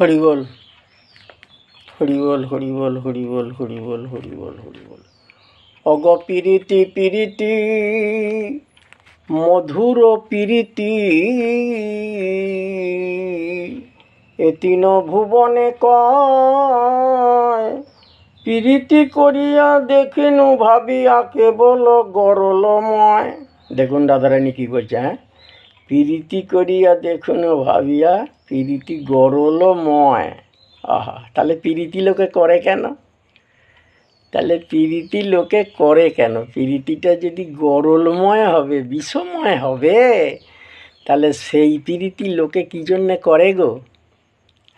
হরি বল, হরি বল, হরি বল, হরি বল, হরি বল, হরি বল, হরি বল। অগ পিরিতি পিরিতি মধুর পিরিতি, এ তিন ভুবনে কয়, পিরিতি করিয়া দেখিনু ভাবিয়া কেবল গরলময়। দেখুন দাদারানী কি করছে, হ্যাঁ, পিরিতি করিয়া দেখুনু ভাবিয়া পিরিতি গরলময়। আহা, তাহলে পিরিতি লোকে করে কেন? তাহলে পিরিতি লোকে করে কেন? পিরিতিটা যদি গরলময় হবে, বিষময় হবে, তাহলে সেই পিরিতি লোকে কী জন্যে করে গো?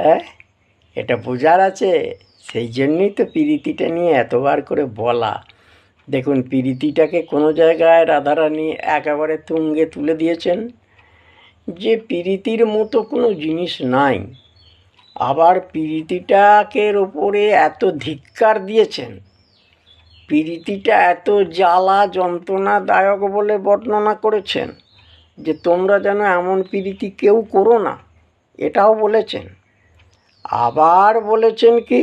হ্যাঁ, এটা বোঝার আছে। সেই জন্যই তো পিরিতিটা নিয়ে এতবার করে বলা। দেখুন, পিরিতিটাকে কোনো জায়গায় রাধারানী একেবারে তুঙ্গে তুলে দিয়েছেন যে পিরিতির মতো কোনো জিনিস নাই। আবার পিরিতিটাকে ওপরে এত ধিক্কার দিয়েছেন, পিরিতিটা এত জ্বালা যন্ত্রণাদায়ক বলে বর্ণনা করেছেন যে তোমরা যেন এমন পিরিতি কেউ করো না, এটাও বলেছেন। আবার বলেছেন কি,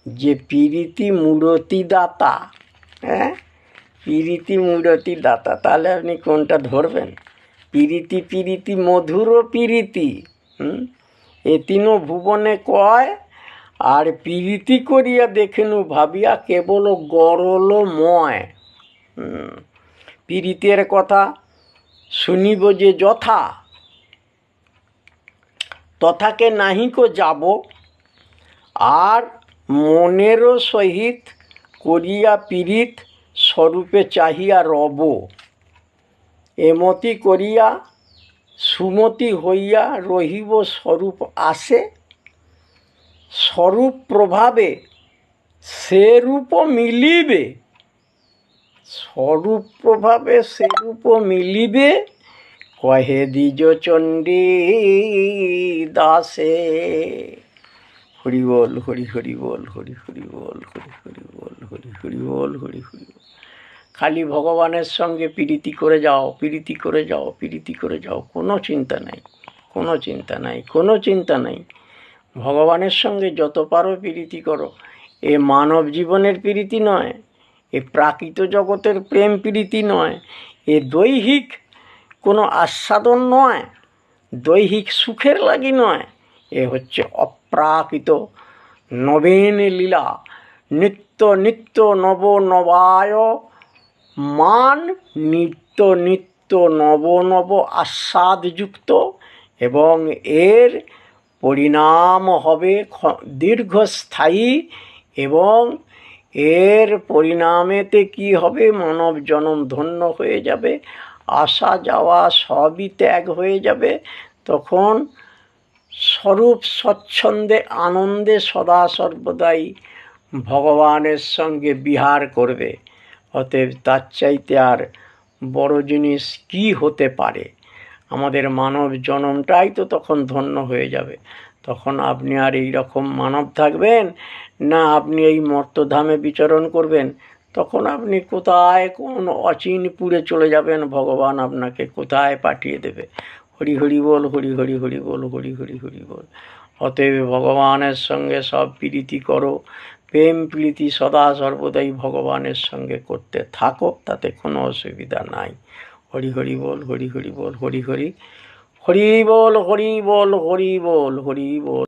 যে পিরিতি মূরতি দাতা। হ্যাঁ, পিরিতি মূরতি দাতা। তাহলে আপনি কোনটা ধরবেন? পিরিতি পিরিতি মধুর পিরিতি, এ তিন ভুবনে কয়, আর পিরিতি করিয়া দেখেনু ভাবিয়া কেবল গরলময়। পিরিতের কথা শুনিব যে যথা, তথাকে নাহিক যাব, আর মনেরও সহিত করিয়া পীড়িত স্বরূপে চাহিয়া রব। এমতি করিয়া সুমতি হইয়া রহিব স্বরূপ আসে, স্বরূপ প্রভাবে সে রূপ মিলিবে, স্বরূপ প্রভাবে সে রূপ মিলিবে, কহে দ্বিজ চণ্ডী দাসে। হরি বল, হরি হরি বল, হরি হরি বল, হরি হরি বল, হরি হরি বল, হরি হরি বল। খালি ভগবানের সঙ্গে প্রীতি করে যাও, প্রীতি করে যাও, প্রীতি করে যাও, কোনো চিন্তা নাই, কোনো চিন্তা নাই, কোনো চিন্তা নাই। ভগবানের সঙ্গে যত পারো প্রীতি করো। এ মানব জীবনের প্রীতি নয়, এ প্রাকৃত জগতের প্রেম প্রীতি নয়, এ দৈহিক কোনো আস্বাদন নয়, দৈহিক সুখের লাগি নয়। এ হচ্ছে অপ্রাকৃত নবীন লীলা। নিত্য নিত্য নব নবায় মান, নিত্য নিত্য নব নব আস্বাদযুক্ত, এবং এর পরিণাম হবে দীর্ঘস্থায়ী, এবং এর পরিণামেতে কি হবে? মানব জনম ধন্য হয়ে যাবে, আসা যাওয়া সবই ত্যাগ হয়ে যাবে। তখন স্বরূপ স্বচ্ছন্দে আনন্দে সদা সর্বদাই ভগবানের সঙ্গে বিহার করবে। অতএব তার চাইতে আর বড় জিনিস কি হতে পারে? আমাদের মানব জনমটাই তো তখন ধন্য হয়ে যাবে। তখন আপনি আর এই রকম মানব থাকবেন না, আপনি এই মর্তধামে বিচরণ করবেন। তখন আপনি কোথায় কোন অচিনপুরে চলে যাবেন, ভগবান আপনাকে কোথায় পাঠিয়ে দেবে। হরি হরি বল, হরি হরি হরি বল, হরি হরি হরি বল। অতএব ভগবানের সঙ্গে সব প্রীতি করো, প্রেম প্রীতি সদা সর্বদাই ভগবানের সঙ্গে করতে থাকো, তাতে কোনো অসুবিধা নাই। হরি হরি বল, হরি হরি বল, হরি হরি হরি বল, হরি বল, হরি বল, হরি বল।